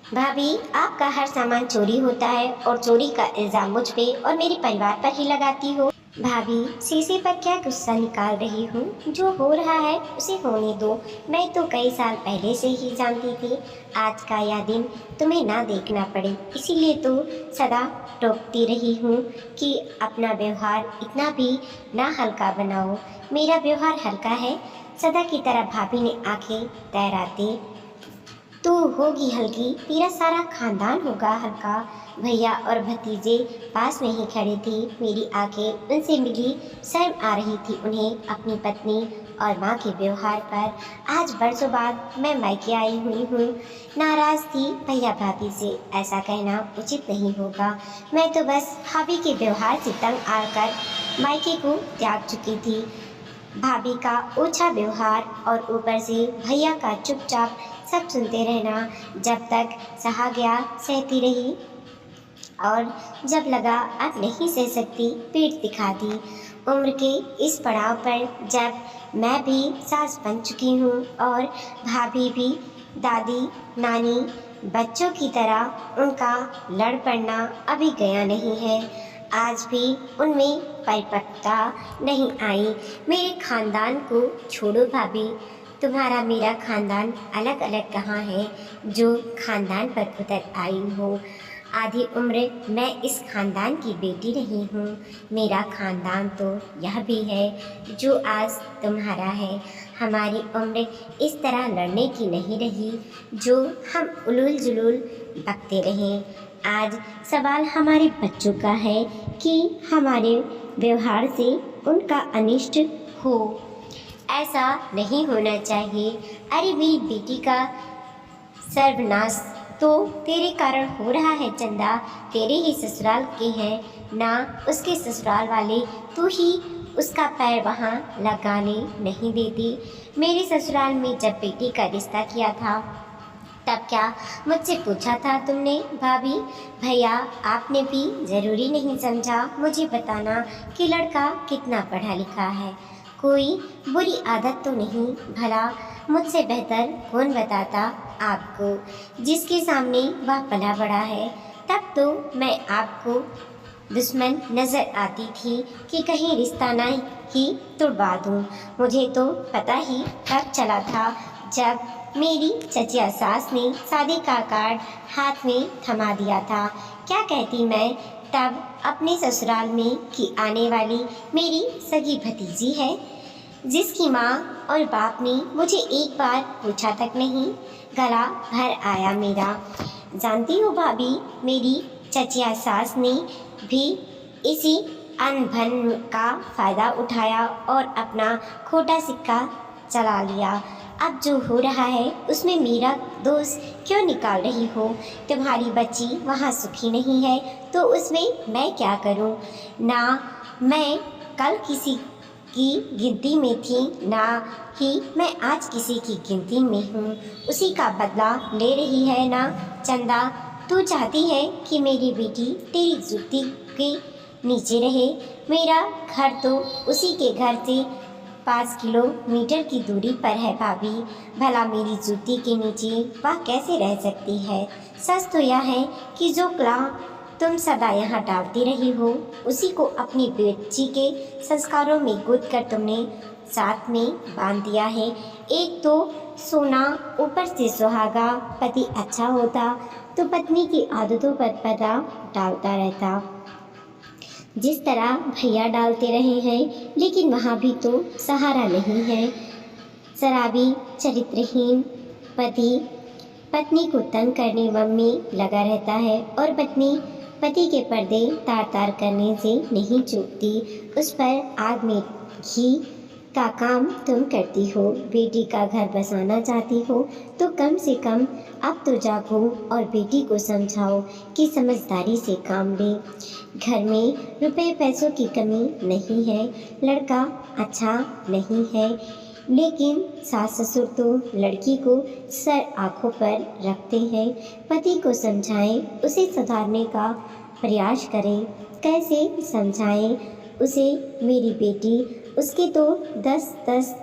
भाभी, आपका हर सामान चोरी होता है और चोरी का इल्ज़ाम मुझ पे और मेरे परिवार पर ही लगाती हो। भाभी, शीशे पर क्या गुस्सा निकाल रही हूँ? जो हो रहा है उसे होने दो। मैं तो कई साल पहले से ही जानती थी आज का यह दिन तुम्हें ना देखना पड़े, इसीलिए तो सदा टोकती रही हूँ कि अपना व्यवहार इतना भी ना हल्का बनाओ। मेरा व्यवहार हल्का है? सदा की तरह भाभी ने आंखें तैराते। तू होगी हल्की, तेरा सारा खानदान होगा हल्का। भैया और भतीजे पास में ही खड़े थे। मेरी आंखें उनसे मिली। शर्म आ रही थी उन्हें अपनी पत्नी और माँ के व्यवहार पर। आज बरसों बाद मैं मायके आई हुई हूँ। नाराज थी भैया भाभी से, ऐसा कहना उचित नहीं होगा। मैं तो बस भाभी के व्यवहार से तंग आकर मायके को त्याग चुकी थी। भाभी का ओछा व्यवहार और ऊपर से भैया का चुपचाप सब सुनते रहना। जब तक सहा गया सहती रही और जब लगा अब नहीं सह सकती पीठ दिखा दी। उम्र के इस पड़ाव पर जब मैं भी सास बन चुकी हूँ और भाभी भी दादी नानी, बच्चों की तरह उनका लड़ पड़ना अभी गया नहीं है। आज भी उनमें परिपक्वता नहीं आई। मेरे खानदान को छोड़ो भाभी, तुम्हारा मेरा खानदान अलग अलग कहाँ है जो खानदान पर उतर आई हो। आधी उम्र मैं इस खानदान की बेटी रही हूँ। मेरा खानदान तो यह भी है जो आज तुम्हारा है। हमारी उम्र इस तरह लड़ने की नहीं रही जो हम उलूल जुलूल बकते रहें। आज सवाल हमारे बच्चों का है कि हमारे व्यवहार से उनका अनिष्ट हो। ऐसा नहीं होना चाहिए। अरे मेरी बेटी का सर्वनाश तो तेरे कारण हो रहा है चंदा। तेरे ही ससुराल के हैं ना उसके ससुराल वाले, तू ही उसका पैर वहाँ लगाने नहीं देती। मेरे ससुराल में जब बेटी का रिश्ता किया था तब क्या मुझसे पूछा था तुमने भाभी? भैया आपने भी ज़रूरी नहीं समझा मुझे बताना कि लड़का कितना पढ़ा लिखा है। कोई बुरी आदत तो नहीं? भला मुझसे बेहतर कौन बताता आपको जिसके सामने वह पला बड़ा है। तब तो मैं आपको दुश्मन नज़र आती थी कि कहीं रिश्ता ना ही तुड़वा दूँ। मुझे तो पता ही तब चला था जब मेरी चचिया सास ने शादी का कार्ड हाथ में थमा दिया था। क्या कहती मैं तब अपने ससुराल में कि आने वाली मेरी सगी भतीजी है जिसकी माँ और बाप ने मुझे एक बार पूछा तक नहीं। गला भर आया मेरा। जानती हो भाभी, मेरी चचिया सास ने भी इसी अनबन का फ़ायदा उठाया और अपना खोटा सिक्का चला लिया। अब जो हो रहा है उसमें मेरा दोष क्यों निकाल रही हो? तुम्हारी बच्ची वहाँ सुखी नहीं है तो उसमें मैं क्या करूँ? ना मैं कल किसी की गिनती में थी ना ही मैं आज किसी की गिनती में हूँ। उसी का बदला ले रही है ना चंदा? तू चाहती है कि मेरी बेटी तेरी जुत्ती के नीचे रहे। मेरा घर तो उसी के घर से 5 किलोमीटर की दूरी पर है भाभी। भला मेरी जूती के नीचे वह कैसे रह सकती है? सच तो यह है कि जो कला तुम सदा यहाँ डालती रही हो उसी को अपनी बेटी के संस्कारों में गूंथ कर तुमने साथ में बांध दिया है। एक तो सोना ऊपर से सुहागा। पति अच्छा होता तो पत्नी की आदतों पर पर्दा डालता रहता जिस तरह भैया डालते रहे हैं। लेकिन वहाँ भी तो सहारा नहीं है। शराबी चरित्रहीन पति पत्नी को तंग करने में लगा रहता है और पत्नी पति के पर्दे तार तार करने से नहीं चूकती। उस पर आग में घी का काम तुम करती हो। बेटी का घर बसाना चाहती हो तो कम से कम अब तो जागो और बेटी को समझाओ कि समझदारी से काम ले। घर में रुपए पैसों की कमी नहीं है। लड़का अच्छा नहीं है लेकिन सास ससुर तो लड़की को सर आँखों पर रखते हैं। पति को समझाएं, उसे सुधारने का प्रयास करें। कैसे समझाएं उसे? मेरी बेटी उसके तो 10-10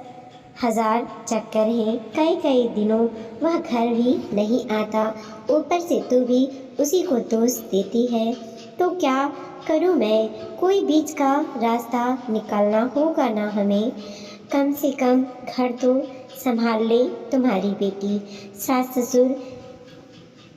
हजार चक्कर हैं, कई कई दिनों वह घर भी नहीं आता। ऊपर से तू भी उसी को दोष देती है। तो क्या करूं मैं? कोई बीच का रास्ता निकालना होगा ना हमें। कम से कम घर तो संभाल ले तुम्हारी बेटी। सास ससुर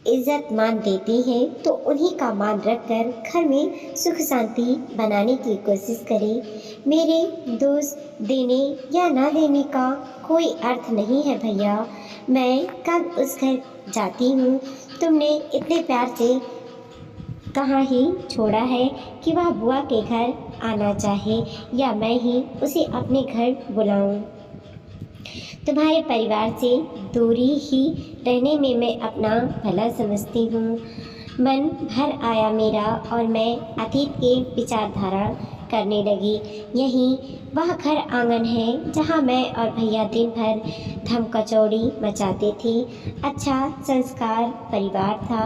इज्जत मान देती हैं तो उन्हीं का मान रखकर घर में सुख शांति बनाने की कोशिश करें। मेरे दोष देने या ना देने का कोई अर्थ नहीं है भैया। मैं कब उस घर जाती हूँ, तुमने इतने प्यार से कहाँ ही छोड़ा है कि वह बुआ के घर आना चाहे या मैं ही उसे अपने घर बुलाऊं। तुम्हारे परिवार से दूरी ही रहने में मैं अपना भला समझती हूँ। मन भर आया मेरा और मैं अतीत के विचारधारा करने लगी। यही वह घर आंगन है जहाँ मैं और भैया दिन भर धम कचौड़ी मचाते थे। अच्छा संस्कार परिवार था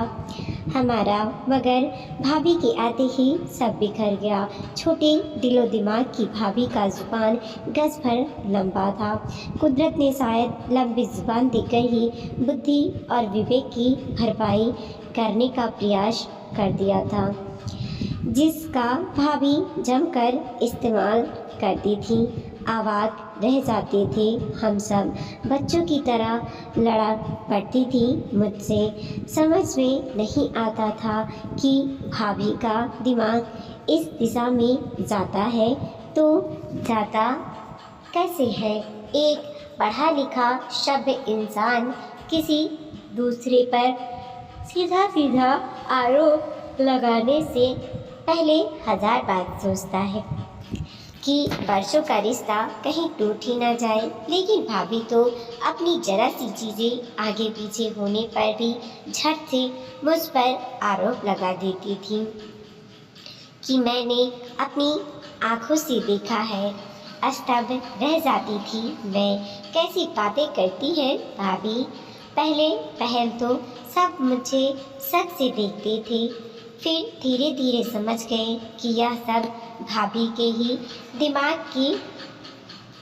हमारा, मगर भाभी के आते ही सब बिखर गया। छोटे दिलो दिमाग की भाभी का जुबान गज भर लंबा था। कुदरत ने शायद लंबी जुबान देकर ही बुद्धि और विवेक की भरपाई करने का प्रयास कर दिया था, जिसका भाभी जमकर इस्तेमाल करती थी। आवाज रह जाते थे हम सब, बच्चों की तरह लड़ा पड़ती थी मुझसे। समझ में नहीं आता था कि भाभी का दिमाग इस दिशा में जाता है तो जाता कैसे है। एक पढ़ा लिखा सभ्य इंसान किसी दूसरे पर सीधा सीधा आरोप लगाने से पहले हजार बार सोचता है कि वर्षों का रिश्ता कहीं टूट ही ना जाए। लेकिन भाभी तो अपनी जरा सी चीज़ें आगे पीछे होने पर भी झट से मुझ पर आरोप लगा देती थी कि मैंने अपनी आंखों से देखा है। स्तब्ध रह जाती थी मैं। कैसी बातें करती है भाभी। पहल तो सब मुझे शक से देखते थे, फिर धीरे धीरे समझ गए कि यह सब भाभी के ही दिमाग की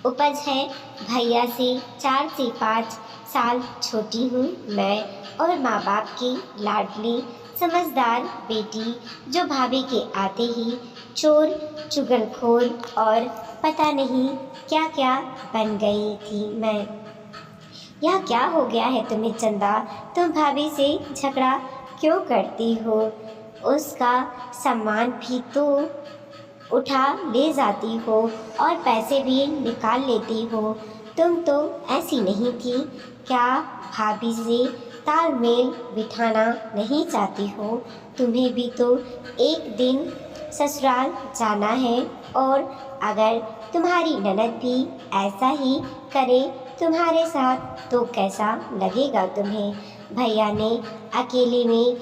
उपज है। भैया से 4 से 5 साल छोटी हूँ मैं और माँ बाप की लाडली समझदार बेटी, जो भाभी के आते ही चोर चुगलखोर और पता नहीं क्या क्या बन गई थी मैं। यह क्या हो गया है तुम्हें चंदा? तुम भाभी से झगड़ा क्यों करती हो? उसका सामान भी तो उठा ले जाती हो और पैसे भी निकाल लेती हो। तुम तो ऐसी नहीं थी। क्या भाभी से तालमेल बिठाना नहीं चाहती हो? तुम्हें भी तो एक दिन ससुराल जाना है, और अगर तुम्हारी ननद भी ऐसा ही करे तुम्हारे साथ तो कैसा लगेगा तुम्हें? भैया ने अकेले में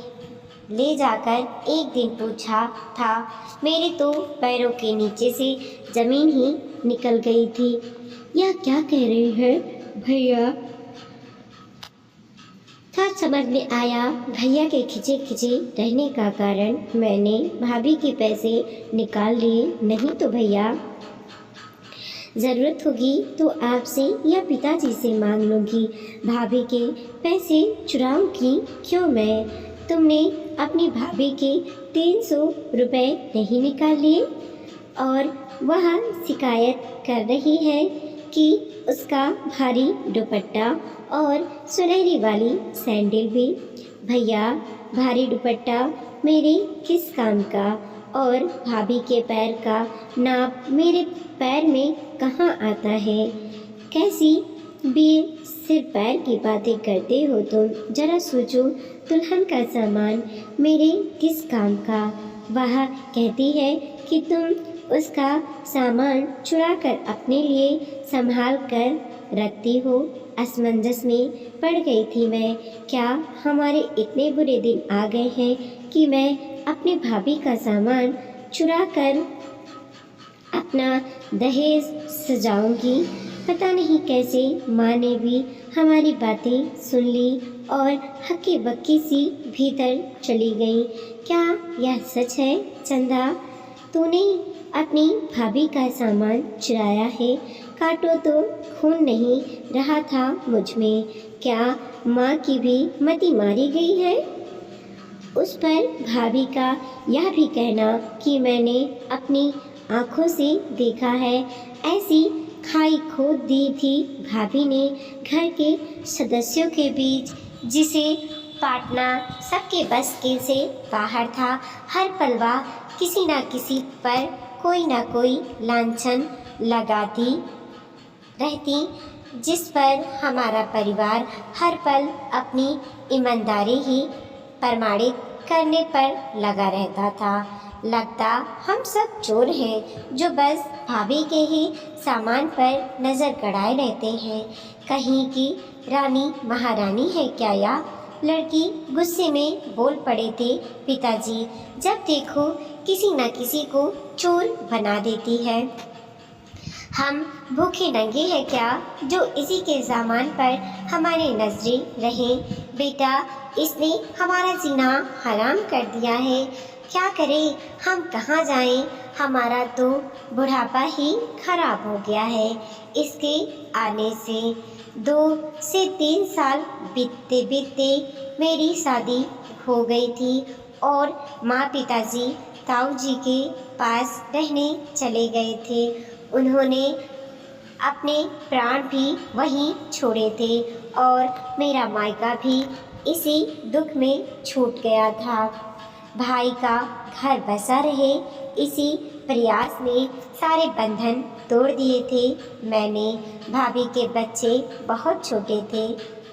ले जाकर एक दिन पूछा था। मेरे तो पैरों के नीचे से ज़मीन ही निकल गई थी। यह क्या कह रही है भैया? था समझ में आया भैया के खिंचे खिंचे रहने का कारण। मैंने भाभी के पैसे निकाल लिए, नहीं तो भैया ज़रूरत होगी तो आपसे या पिताजी से मांग लूँगी। भाभी के पैसे चुराऊँगी क्यों मैं? तुमने अपनी भाभी के 300 रुपये नहीं निकाल लिए और वह शिकायत कर रही है कि उसका भारी दुपट्टा और सुनहरी वाली सैंडल भी। भैया भारी दुपट्टा मेरे किस काम का, और भाभी के पैर का नाप मेरे पैर में कहाँ आता है? कैसी भी सिर पैर की बातें करते हो तुम? जरा सोचो, दुल्हन का सामान मेरे किस काम का? वह कहती है कि तुम उसका सामान चुरा कर अपने लिए संभाल कर रखती हो। असमंजस में पड़ गई थी मैं। क्या हमारे इतने बुरे दिन आ गए हैं कि मैं अपने भाभी का सामान चुरा कर अपना दहेज सजाऊंगी? पता नहीं कैसे माँ ने भी हमारी बातें सुन ली और हक्की बक्की सी भीतर चली गई। क्या यह सच है चंदा? तूने अपनी भाभी का सामान चुराया है? काटो तो खून नहीं रहा था मुझ में। क्या माँ की भी मति मारी गई है? उस पर भाभी का यह भी कहना कि मैंने अपनी आँखों से देखा है, ऐसी खाई खोद दी थी भाभी ने घर के सदस्यों के बीच, जिसे पाटना सबके बस के से बाहर था। हर पलवा किसी न किसी पर कोई न कोई लांछन लगाती रहती, जिस पर हमारा परिवार हर पल अपनी ईमानदारी ही प्रमाणित करने पर लगा रहता था। लगता हम सब चोर हैं जो बस भाभी के ही सामान पर नज़र गड़ाए रहते हैं। कहीं की रानी महारानी है क्या या? लड़की गुस्से में बोल पड़े थे पिताजी। जब देखो किसी न किसी को चोर बना देती है। हम भूखे नंगे हैं क्या जो इसी के सामान पर हमारे नजरें रहें? बेटा, इसने हमारा जीना हराम कर दिया है। क्या करें, हम कहाँ जाएं? हमारा तो बुढ़ापा ही खराब हो गया है। इसके आने से 2 से 3 साल बीतते बीतते मेरी शादी हो गई थी और माँ पिताजी ताऊ जी के पास रहने चले गए थे। उन्होंने अपने प्राण भी वहीं छोड़े थे और मेरा मायका भी इसी दुख में छूट गया था। भाई का घर बसा रहे, इसी प्रयास में सारे बंधन तोड़ दिए थे मैंने। भाभी के बच्चे बहुत छोटे थे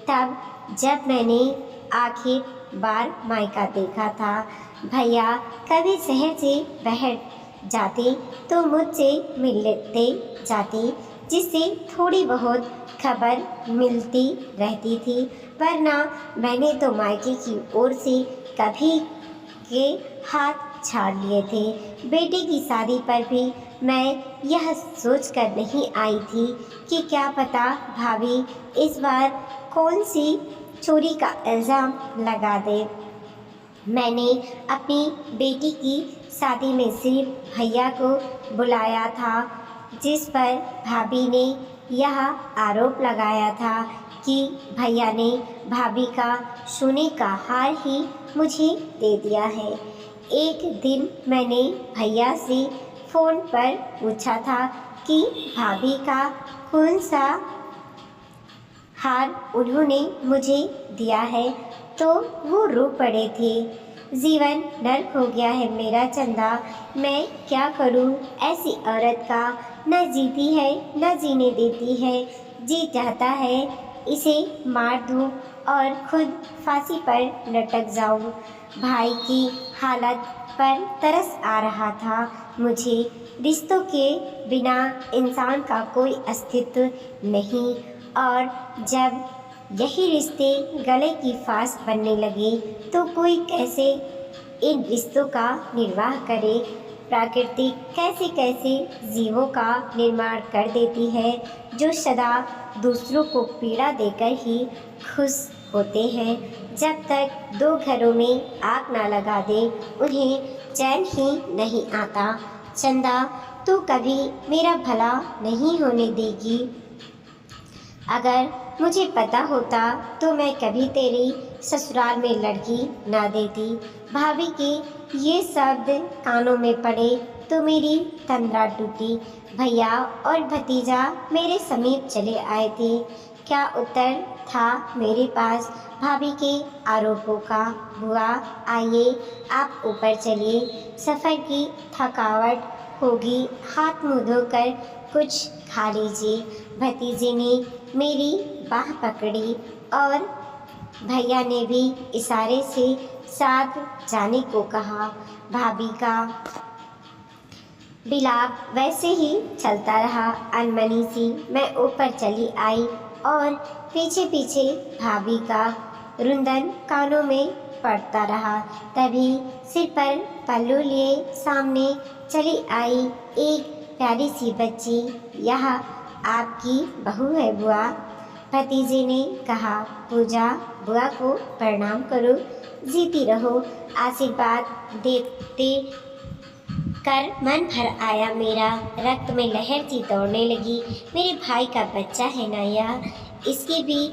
तब जब मैंने आखिर बार मायका देखा था। भैया कभी शहर से बाहर जाते तो मुझसे मिलते जाते, जिससे थोड़ी बहुत खबर मिलती रहती थी, वरना मैंने तो मायके की ओर से कभी के हाथ छाड़ लिए थे। बेटे की शादी पर भी मैं यह सोच कर नहीं आई थी कि क्या पता भाभी इस बार कौन सी चोरी का इल्ज़ाम लगा दे। मैंने अपनी बेटी की शादी में सिर्फ भैया को बुलाया था, जिस पर भाभी ने यह आरोप लगाया था कि भैया ने भाभी का सोने का हार ही मुझे दे दिया है। एक दिन मैंने भैया से फ़ोन पर पूछा था कि भाभी का कौन सा हार उन्होंने मुझे दिया है, तो वो रो पड़े थे। जीवन नर्क हो गया है मेरा चंदा, मैं क्या करूं? ऐसी औरत का न जीती है न जीने देती है। जी चाहता है इसे मार दूं और खुद फांसी पर लटक जाऊं। भाई की हालत पर तरस आ रहा था मुझे। रिश्तों के बिना इंसान का कोई अस्तित्व नहीं, और जब यही रिश्ते गले की फांस बनने लगे तो कोई कैसे इन रिश्तों का निर्वाह करे। प्रकृति कैसे कैसे जीवों का निर्माण कर देती है जो सदा दूसरों को पीड़ा देकर ही खुश होते हैं। जब तक 2 घरों में आग ना लगा दे उन्हें चैन ही नहीं आता। चंदा, तू कभी मेरा भला नहीं होने देगी। अगर मुझे पता होता तो मैं कभी तेरी ससुराल में लड़की ना देती। भाभी के ये शब्द कानों में पड़े तो मेरी तंद्रा टूटी। भैया और भतीजा मेरे समीप चले आए थे। क्या उत्तर था मेरे पास भाभी के आरोपों का? बुआ, आइए आप ऊपर चलिए, सफ़र की थकावट होगी, हाथ मुँह धोकर कुछ खा लीजिए। भतीजे ने मेरी बाह पकड़ी और भैया ने भी इशारे से साथ जाने को कहा। भाभी का बिलाप वैसे ही चलता रहा। अनमनी सी मैं ऊपर चली आई और पीछे पीछे भाभी का रुंदन कानों में पड़ता रहा। तभी सिर पर पल्लू लिए सामने चली आई एक प्यारी सी बच्ची। यह आपकी बहू है बुआ, भतीजे ने कहा। पूजा, बुआ को प्रणाम करो, जीती रहो, आशीर्वाद देते कर मन भर आया मेरा, रक्त में लहर सी दौड़ने लगी। मेरे भाई का बच्चा है ना यह, इसकी भी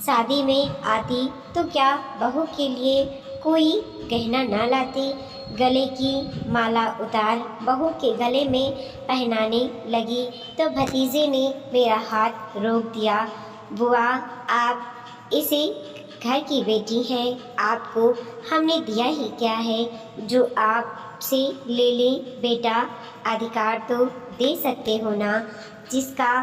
शादी में आती तो क्या बहू के लिए कोई गहना ना लाती। गले की माला उतार बहू के गले में पहनाने लगी तो भतीजे ने मेरा हाथ रोक दिया। बुआ, आप इसे घर की बेटी हैं, आपको हमने दिया ही क्या है जो आपसे ले लें। बेटा, अधिकार तो दे सकते हो ना, जिसका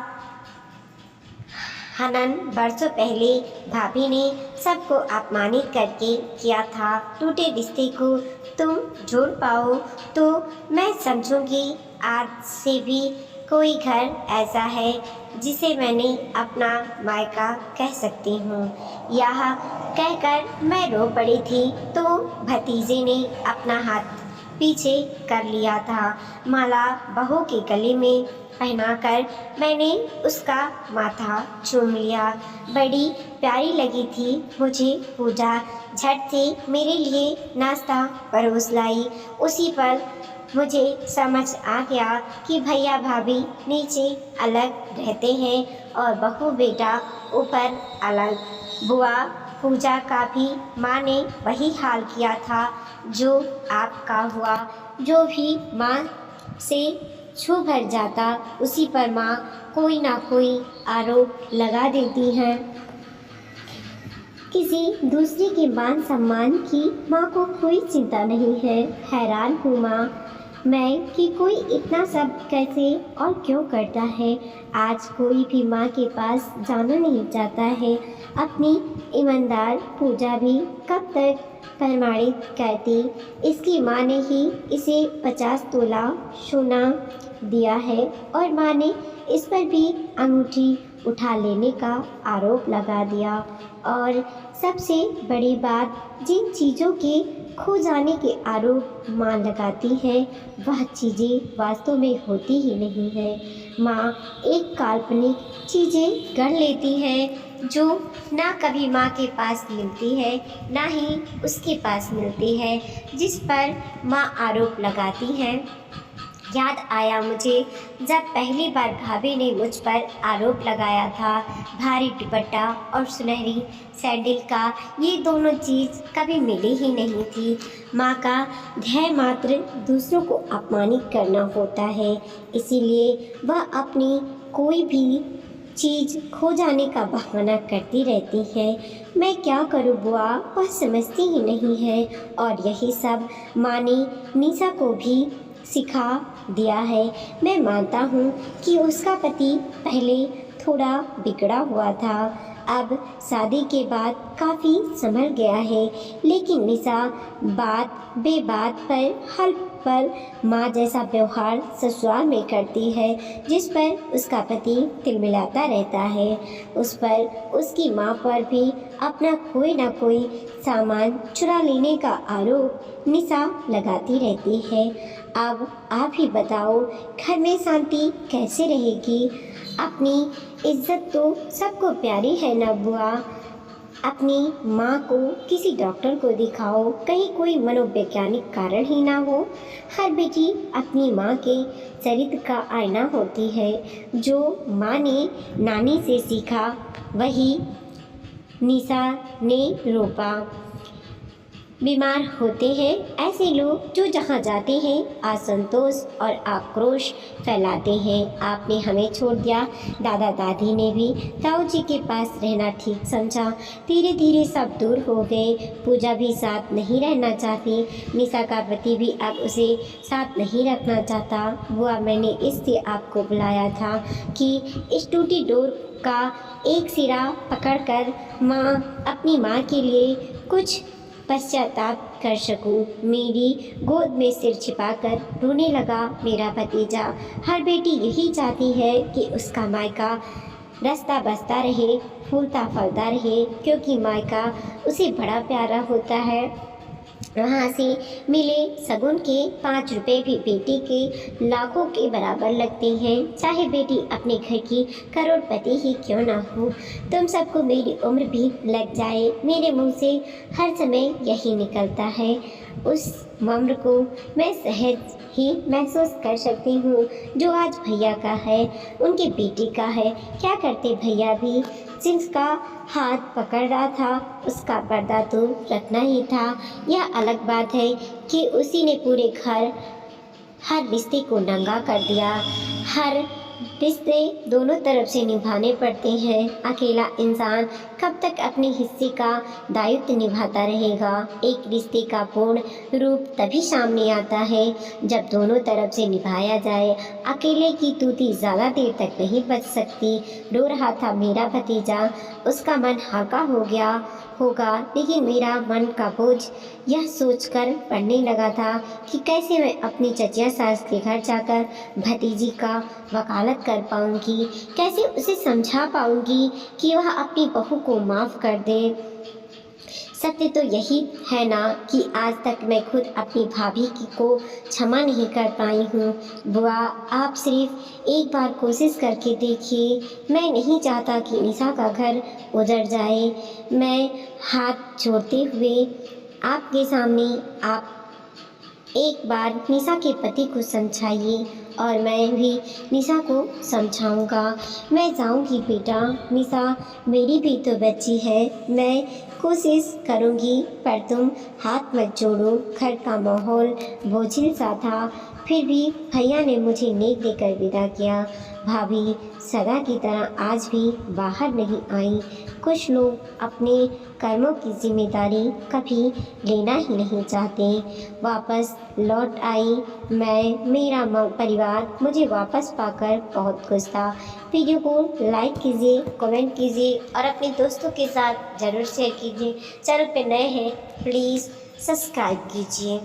हनन बरसों पहले भाभी ने सबको अपमानित करके किया था। टूटे रिश्ते को तुम जोड़ पाओ तो मैं समझूंगी आज से भी कोई घर ऐसा है जिसे मैंने अपना मायका कह सकती हूँ। यह कहकर मैं रो पड़ी थी तो भतीजे ने अपना हाथ पीछे कर लिया था। माला बहू के गले में पहनाकर मैंने उसका माथा चूम लिया। बड़ी प्यारी लगी थी मुझे पूजा। झट से मेरे लिए नाश्ता परोस लाई। उसी पर मुझे समझ आ गया कि भैया भाभी नीचे अलग रहते हैं और बहू बेटा ऊपर अलग। बुआ, पूजा का भी माँ ने वही हाल किया था जो आपका हुआ। जो भी माँ से छू भर जाता उसी पर माँ कोई ना कोई आरोप लगा देती हैं। किसी दूसरे के मान सम्मान की माँ को कोई चिंता नहीं है। हैरान हूँ माँ मैं कि कोई इतना सब कैसे और क्यों करता है। आज कोई भी माँ के पास जाना नहीं चाहता है। अपनी ईमानदार पूजा भी कब तक प्रमाणित करती। इसकी माँ ने ही इसे 50 तोला सोना दिया है और माँ ने इस पर भी अंगूठी उठा लेने का आरोप लगा दिया। और सबसे बड़ी बात, जिन चीज़ों के खो जाने के आरोप माँ लगाती है वह चीज़ें वास्तव में होती ही नहीं है। माँ एक काल्पनिक चीज़ें गढ़ लेती है जो ना कभी माँ के पास मिलती है ना ही उसके पास मिलती है, जिस पर माँ आरोप लगाती है। याद आया मुझे जब पहली बार भाभी ने मुझ पर आरोप लगाया था। भारी दुपट्टा और सुनहरी सैंडल का ये दोनों चीज़ कभी मिली ही नहीं थी। माँ का ध्येय मात्र दूसरों को अपमानित करना होता है, इसीलिए वह अपनी कोई भी चीज़ खो जाने का बहाना करती रहती है। मैं क्या करूँ बुआ, वह समझती ही नहीं है। और यही सब माँ ने निशा को भी सिखा दिया है। मैं मानता हूँ कि उसका पति पहले थोड़ा बिगड़ा हुआ था, अब शादी के बाद काफ़ी संभल गया है, लेकिन निशा बात बेबात पर हर पर माँ जैसा व्यवहार ससुराल में करती है, जिस पर उसका पति तिलमिलाता रहता है। उस पर उसकी माँ पर भी अपना कोई ना कोई सामान चुरा लेने का आरोप निशा लगाती रहती है। अब आप ही बताओ, घर में शांति कैसे रहेगी? अपनी इज्जत तो सबको प्यारी है ना बुआ। अपनी माँ को किसी डॉक्टर को दिखाओ, कहीं कोई मनोवैज्ञानिक कारण ही ना हो। हर बेटी अपनी माँ के चरित्र का आईना होती है। जो माँ ने नानी से सीखा वही निशा ने रोपा। बीमार होते हैं ऐसे लोग जो जहाँ जाते हैं असंतोष और आक्रोश फैलाते हैं। आपने हमें छोड़ दिया, दादा दादी ने भी ताऊ जी के पास रहना ठीक समझा। धीरे धीरे सब दूर हो गए। पूजा भी साथ नहीं रहना चाहती, निशा का पति भी अब उसे साथ नहीं रखना चाहता। बुआ, मैंने इससे आपको बुलाया था कि इस टूटी डोर का एक सिरा पकड़कर माँ अपनी माँ के लिए कुछ पश्चाताप कर सकूं। मेरी गोद में सिर छिपाकर रोने लगा मेरा भतीजा। हर बेटी यही चाहती है कि उसका मायका रास्ता बसता रहे, फूलता फलता रहे, क्योंकि मायका उसे बड़ा प्यारा होता है। वहाँ से मिले शगुन के 5 रुपए भी बेटी के लाखों के बराबर लगते हैं। चाहे बेटी अपने घर की करोड़पति ही क्यों ना हो। तुम सबको मेरी उम्र भी लग जाए, मेरे मुंह से हर समय यही निकलता है। उस उम्र को मैं सहज ही महसूस कर सकती हूँ जो आज भैया का है, उनके बेटे का है। क्या करते भैया भी, जिसका हाथ पकड़ रहा था उसका पर्दा तो रखना ही था। यह अलग बात है कि उसी ने पूरे घर हर रिश्ते को नंगा कर दिया। हर रिश्ते दोनों तरफ से निभाने पड़ते हैं। अकेला इंसान कब तक अपने हिस्से का दायित्व निभाता रहेगा। एक रिश्ते का पूर्ण रूप तभी सामने आता है जब दोनों तरफ से निभाया जाए। अकेले की तूती ज़्यादा देर तक नहीं बच सकती। रो रहा था मेरा भतीजा, उसका मन हल्का हो गया होगा, लेकिन मेरा मन का बोझ यह सोचकर पड़ने लगा था कि कैसे मैं अपनी चचिया सास के घर जाकर भतीजी का वकालत कर पाऊंगी, कैसे उसे समझा पाऊंगी कि वह अपनी बहू को माफ़ कर दे। सत्य तो यही है ना कि आज तक मैं खुद अपनी भाभी को क्षमा नहीं कर पाई हूँ। बुआ, आप सिर्फ एक बार कोशिश करके देखिए। मैं नहीं चाहता कि निशा का घर उजड़ जाए। मैं हाथ जोड़ते हुए आपके सामने आप एक बार निशा के पति को समझाइए और मैं भी निशा को समझाऊंगा। मैं जाऊंगी बेटा, निशा मेरी भी तो बच्ची है। मैं कोशिश करूंगी, पर तुम हाथ मत जोड़ो। घर का माहौल बोझिल सा था, फिर भी भैया ने मुझे नेक देकर विदा किया। भाभी सदा की तरह आज भी बाहर नहीं आई। कुछ लोग अपने कर्मों की जिम्मेदारी कभी लेना ही नहीं चाहते। वापस लौट आई मैं, मेरा परिवार मुझे वापस पाकर बहुत खुश था। वीडियो को लाइक कीजिए, कमेंट कीजिए और अपने दोस्तों के साथ ज़रूर शेयर कीजिए। चैनल पे नए हैं प्लीज़ सब्सक्राइब कीजिए।